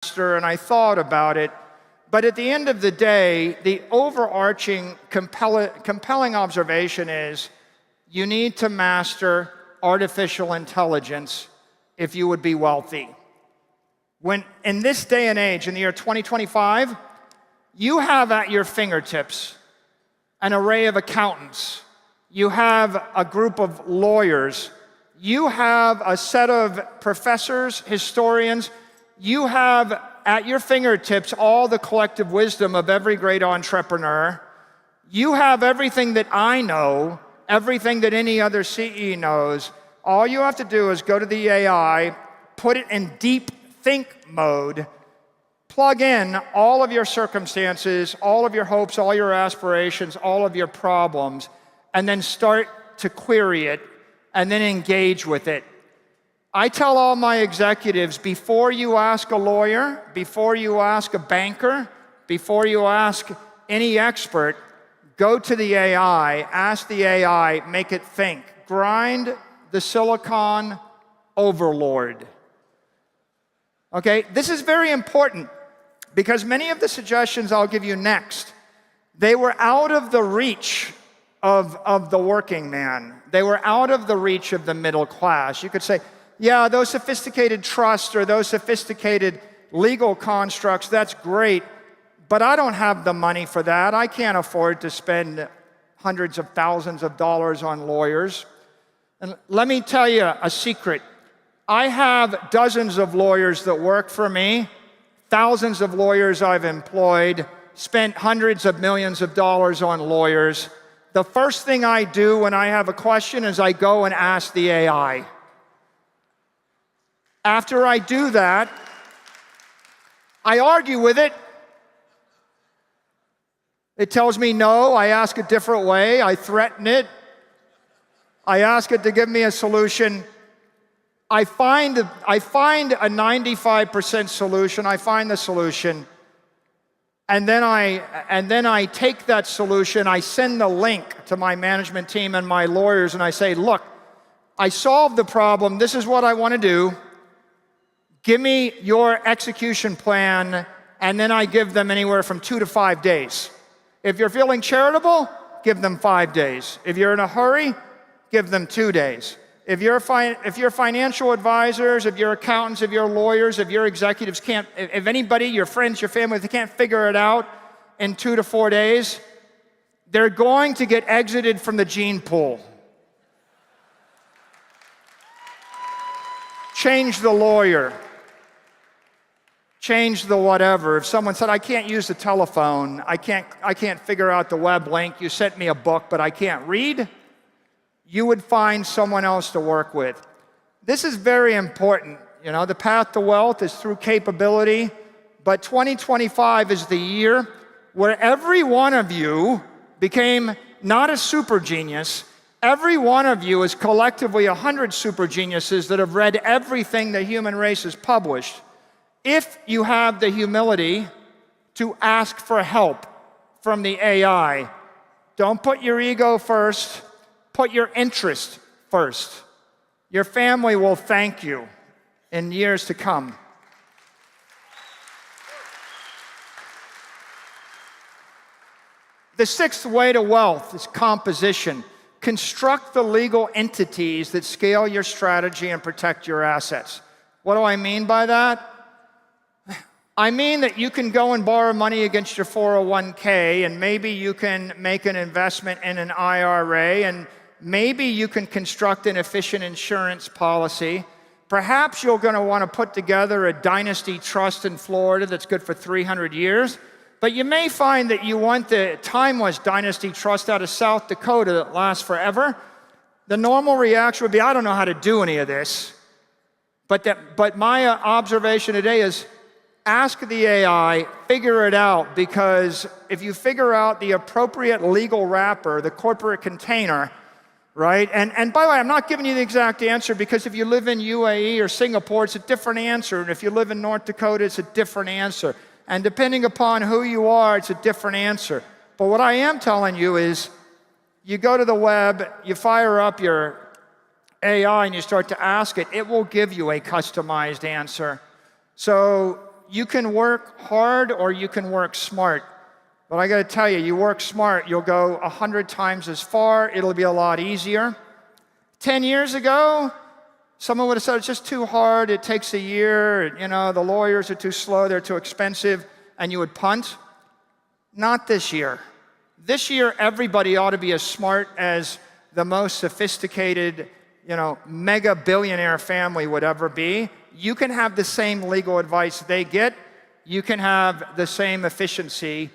and I thought about it. But at the end of the day, the overarching compelling observation is you need to master artificial intelligence if you would be wealthy. When in this day and age, in the year 2025, you have at your fingertips an array of accountants. You have a group of lawyers. You have a set of professors, historians. You have at your fingertips all the collective wisdom of every great entrepreneur. You have everything that I know, everything that any other CE knows. All you have to do is go to the AI, put it in deep think mode, plug in all of your circumstances, all of your hopes, all your aspirations, all of your problems, and then start to query it and then engage with it. I tell all my executives, before you ask a lawyer, before you ask a banker, before you ask any expert, go to the AI, ask the AI, make it think. Grind the silicon overlord. Okay, this is very important because many of the suggestions I'll give you next, they were out of the reach of the working man. They were out of the reach of the middle class. You could say, yeah, those sophisticated trusts or those sophisticated legal constructs, that's great, but I don't have the money for that. I can't afford to spend hundreds of thousands of dollars on lawyers. And let me tell you a secret. I have dozens of lawyers that work for me, thousands of lawyers I've employed, spent hundreds of millions of dollars on lawyers. The first thing I do when I have a question is I go and ask the AI. After I do that, I argue with it. It tells me no, I ask a different way, I threaten it. I ask it to give me a solution. I find a 95% solution, I find the solution, and then I take that solution, I send the link to my management team and my lawyers, and I say, look, I solved the problem, this is what I want to do. Give me your execution plan, and then I give them anywhere from 2 to 5 days. If you're feeling charitable, give them 5 days. If you're in a hurry, give them 2 days. If your financial advisors, if your accountants, if your lawyers, if your executives can't, if anybody, your friends, your family, if they can't figure it out in 2 to 4 days, they're going to get exited from the gene pool. Change the lawyer. Change the whatever. If someone said, I can't use the telephone, I can't figure out the web link, you sent me a book, but I can't read, you would find someone else to work with. This is very important. You know, the path to wealth is through capability, but 2025 is the year where every one of you became not a super genius. Every one of you is collectively 100 super geniuses that have read everything the human race has published. If you have the humility to ask for help from the AI, don't put your ego first, put your interest first. Your family will thank you in years to come. The sixth way to wealth is composition. Construct the legal entities that scale your strategy and protect your assets. What do I mean by that? I mean that you can go and borrow money against your 401k, and maybe you can make an investment in an IRA, and maybe you can construct an efficient insurance policy. Perhaps you're going to want to put together a dynasty trust in Florida that's good for 300 years, but you may find that you want the timeless dynasty trust out of South Dakota that lasts forever. The normal reaction would be, I don't know how to do any of this. But my observation today is, ask the AI, figure it out, because if you figure out the appropriate legal wrapper, the corporate container, right? And by the way, I'm not giving you the exact answer, because if you live in UAE or Singapore, it's a different answer. And if you live in North Dakota, it's a different answer. And depending upon who you are, it's a different answer. But what I am telling you is, you go to the web, you fire up your AI and you start to ask it, it will give you a customized answer. So you can work hard or you can work smart. But I got to tell you, you work smart, you'll go 100 times as far. It'll be a lot easier. 10 years ago, someone would have said, it's just too hard. It takes a year. You know, the lawyers are too slow. They're too expensive. And you would punt. Not this year. This year, everybody ought to be as smart as the most sophisticated, mega billionaire family would ever be. You can have the same legal advice they get. You can have the same efficiency